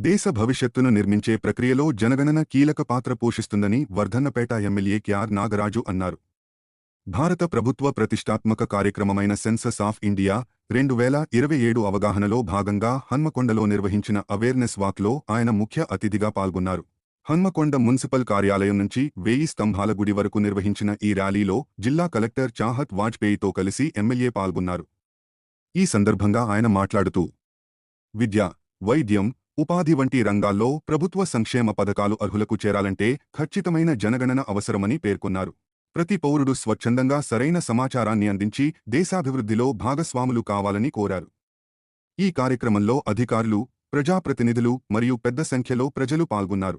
దేశ భవిష్యత్తును నిర్మించే ప్రక్రియలో జనగణన కీలక పాత్ర పోషిస్తుందని వర్ధన్నపేట ఎమ్మెల్యే కెఆర్ నాగరాజు అన్నారు. భారత ప్రభుత్వ ప్రతిష్టాత్మక కార్యక్రమమైన సెన్సస్ ఆఫ్ ఇండియా 2027 అవగాహనలో భాగంగా హన్మకొండలో నిర్వహించిన అవేర్నెస్ వాక్లో ఆయన ముఖ్య అతిథిగా పాల్గొన్నారు. హన్మకొండ మున్సిపల్ కార్యాలయం నుంచి 1000 స్తంభాల గుడి వరకు నిర్వహించిన ఈ ర్యాలీలో జిల్లా కలెక్టర్ చాహత్ వాజ్పేయితో కలిసి ఎమ్మెల్యే పాల్గొన్నారు. ఈ సందర్భంగా ఆయన మాట్లాడుతూ విద్య, వైద్యం, ఉపాధి వంటి రంగాల్లో ప్రభుత్వ సంక్షేమ పథకాలు అర్హులకు చేరాలంటే ఖచ్చితమైన జనగణన అవసరమని పేర్కొన్నారు. ప్రతి పౌరుడు స్వచ్ఛందంగా సరైన సమాచారాన్ని అందించి దేశాభివృద్ధిలో భాగస్వాములు కావాలని కోరారు. ఈ కార్యక్రమంలో అధికారులు, ప్రజాప్రతినిధులు మరియు పెద్ద సంఖ్యలో ప్రజలు పాల్గొన్నారు.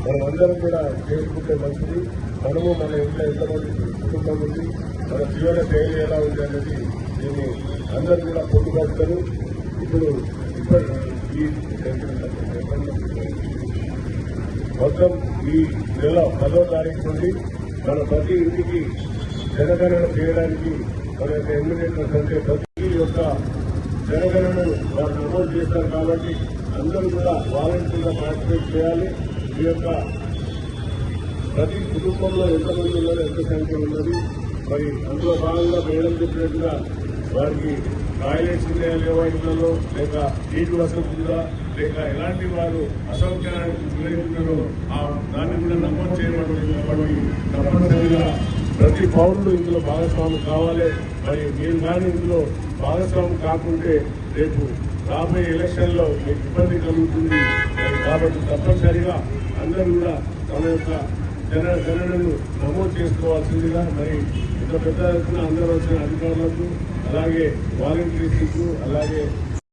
మనమందరం కూడా చేసుకుంటే మంచిది. మనము మన ఇంట్లో ఎంతమంది కుటుంబం ఉంది, మన జీవన శైలి ఎలా ఉంది అనేది దీన్ని అందరూ కూడా పొందుపడతారు. ఇప్పుడు ఈ మొత్తం ఈ నెల 10వ తారీఖు నుండి మన ప్రతి ఇంటికి జనగణన చేయడానికి మన యొక్క ఎమ్మెల్యేటర్స్ అంటే ప్రతి యొక్క జనగణనను వారు నమోదు చేస్తారు. కాబట్టి అందరూ కూడా వాలంటీర్గా పార్టిసిపేట్ చేయాలి. ఈ యొక్క ప్రతి కుటుంబంలో ఎంతమంది ఉన్నారు, ఎంత సంఖ్య ఉన్నది, మరి అందులో భాగంగా మేడం చెప్పినట్టుగా వారికి టాయిలెట్స్ ఉన్నాయా లేవా ఇళ్లలో, లేక నీటి వసతి ఉందా, లేక ఎలాంటి వారు అసౌకర్యానికి గురవుతున్నారో దాన్ని కూడా నమోదు చేయబడుతుంది. కాబట్టి తప్పనిసరిగా ప్రతి పౌరుడు ఇందులో భాగస్వామి కావాలి. మరి మీరు కానీ ఇందులో భాగస్వామి కాకుంటే రేపు రాబోయే ఎలక్షన్లో మీకు ఇబ్బంది కలుగుతుంది. కాబట్టి తప్పనిసరిగా అందరూ కూడా తమ యొక్క జనగణనను నమోదు చేసుకోవాల్సిందిగా మరి ఇంత పెద్ద ఎత్తున అందరూ వచ్చిన అధికారులకు, అలాగే వాలంటీర్స్కు, అలాగే